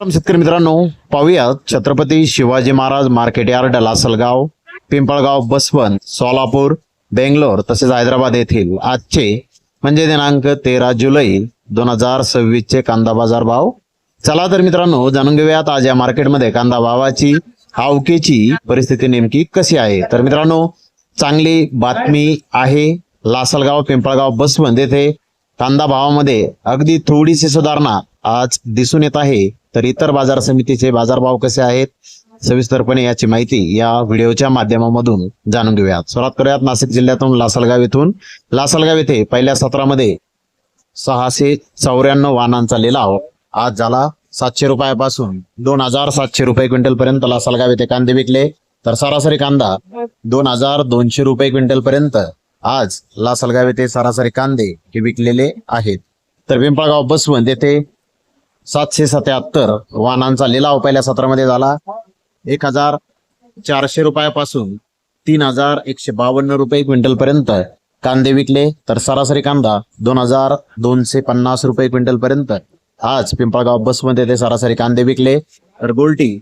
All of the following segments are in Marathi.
शेतकरी मित्रांनो, पाहूयात छत्रपती शिवाजी महाराज मार्केट यार्ड, लासलगाव, पिंपळगाव, बसवंत, सोलापूर, बेंगलोर तसेच हैदराबाद येथील आजचे म्हणजे दिनांक 13 जुलै 2026 चे कांदा बाजार भाव. चला तर मित्रांनो, जाणून घेऊयात आज या मार्केटमध्ये कांदा भावाची आवकेची परिस्थिती नेमकी कशी आहे. तर मित्रांनो, चांगली बातमी आहे. लासलगाव, पिंपळगाव, बसवंत येथे कांदा भावामध्ये अगदी थोडीशी सुधारणा आज दिसून येत आहे. तर इतर बाजार समितीचे बाजारभाव कसे आहेत सविस्तरपणे याची माहिती या व्हिडिओच्या माध्यमामधून जाणून घेऊयात. सुरुवात करूयात नाशिक जिल्ह्यातून लासलगाव येथून. लासलगाव येथे पहिल्या सत्रामध्ये 694 वाहनांचा लिलाव आज झाला. 700 रुपयापासून 2700 रुपये क्विंटल पर्यंत लासलगाव येथे कांदे विकले. तर सरासरी कांदा 2200 रुपये क्विंटल पर्यंत आज लासलगाव येथे सरासरी कांदे हे विकलेले आहेत. तर पिंपळगाव, बसवंत येथे 777 वाहनांचा लिलाव पहिल्या सत्रामध्ये झाला. 1400 रुपयापासून 3152 रुपये क्विंटल पर्यंत कांदे विकले. तर सरासरी कांदा 2250 रुपये क्विंटल पर्यंत आज पिंपळगाव, बसवंत येथे सरासरी कांदे विकले. तर गोल्टी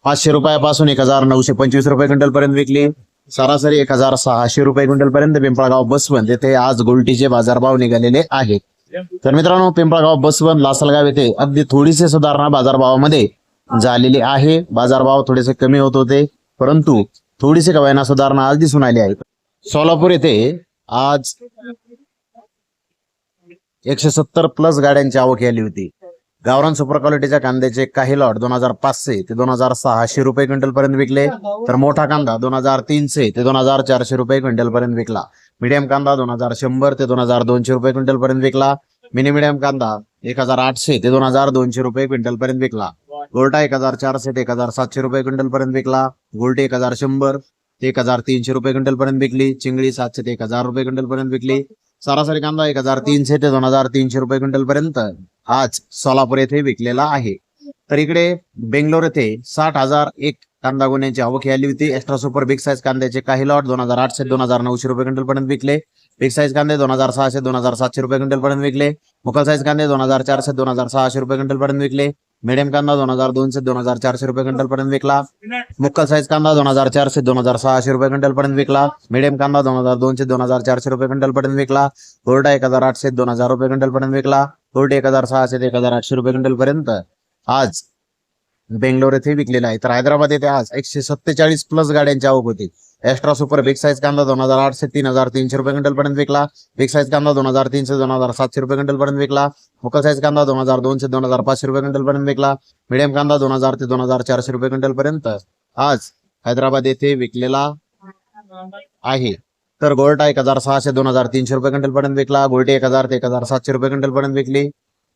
500 रुपयापासून 1925 रुपये क्विंटल पर्यंत विकली. सरासरी 1600 रुपये क्विंटल पर्यंत पिंपळगाव, बसवंत येथे आज गोल्टीचे बाजारभाव निघालेले आहेत. तर मित्रांनो, पिंपळगाव, बसवंत, लासलगाव येथे अगदी थोडीशी सुधारणा बाजारभावामध्ये झालेली आहे. बाजारभाव थोडेसे कमी होत होते, परंतु थोडीशी कवायना सुधारणा आज दिसून आली आहे. सोलापूर येथे आज 170 प्लस गाड्यांची आवक आली होती. गावरान सुपर क्वालिटीच्या कांद्याचे काही लॉट 2500 ते 2600 रुपये क्विंटल पर्यंत विकले. तर मोठा कांदा 2300 ते 2400 रुपये क्विंटल पर्यंत विकला. मीडियम कांदा 2100 ते 2200 रुपये क्विंटल पर्यंत विकला. मिनी मीडियम कांदा 1800 ते 2200 रुपये क्विंटल पर्यंत विकला. गोल्टा 1400 ते 1700 रुपये क्विंटल पर्यंत विकला. गोल्टी 1100 ते 1300 रुपये क्विंटल पर्यंत विकली. चिंगळी 700 ते 1000 रुपये क्विंटल पर्यंत विकली. सरासरी कांदा 1300 ते 2300 रुपये क्विंटल पर्यंत आज सोलापूर येथे विकलेला आहे. तर इकडे बेंगलोर येथे 60,001 कांदा गुन्ह्यांची आवक आली होती. एक्स्ट्रा सुपर बिग साईज कांद्याचे काही लॉट 2800 ते 2900 रुपये क्विंटल पर्यंत विकले. बिग साईज कांदे 2600 ते 2700 रुपये क्विंटल पर्यंत विकले. मुकल साईज कांदे 2400 ते 2600 रुपये क्विंटल पर्यंत विकले. मीडियम कांदा 2200 ते 2400 रुपये क्विंटल पर्यंत विकला. मुक्कल साईज कांदा 2400 ते 2600 रुपये क्विंटल पर्यंत विकला. मीडियम कांदा 2200 ते 2400 रुपये क्विंटल पर्यंत विकला. गोल्डा 1800 ते 2000 रुपये क्विंटल पर्यंत विकला. गोल्ड 1600 ते 1800 रुपये क्विंटल पर्यंत आज बेंगलोर येथे विकलेला आहे. तर हैदराबाद येथे आज 147 प्लस गाड्यांची आवक होती. एक्स्ट्रा सुपर बिग साईज कांदा 2800 ते 3300 रुपये क्विंटल पर्यंत विकला. बिग साईज कांदा 2300 ते 2700 रुपये क्विंटल पर्यंत विकला. मुकल साईज कांदा 2200 ते 2500 रुपये क्विंटल पर्यंत विकला. मीडियम कांदा 2000 ते 2400 रुपये क्विंटल पर्यंत आज हैदराबाद येथे विकलेला आहे. तर गोल्टा 1600 2300 रुपये क्विंटल पर्यंत विकला. गोल्टी 1000 ते 1700 रुपये क्विंटल पर्यंत विकली.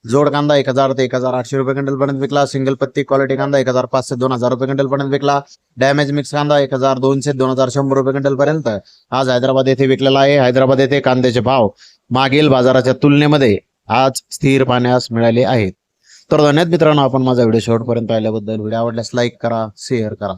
जोड कांदा 1000 ते 1800 रुपये क्विंटल पर्यंत विकला. सिंगल पत्ती क्वालिटी कांदा 1500 ते 2000 रुपये क्विंटल पर्यंत विकला. डॅमेज मिक्स कांदा 1200 ते 2100 रुपये क्विंटल पर्यंत आज हैदराबाद येथे विकलेला आहे. हैदराबाद येथे कांद्याचे भाव मागील बाजाराच्या तुलनेमध्ये आज स्थिर पाहण्यास मिळाले आहेत. तर धन्यवाद मित्रांनो, आपण माझा व्हिडिओ शेवटपर्यंत पाहिल्याबद्दल. व्हिडिओ आवडल्यास लाईक करा, शेअर करा.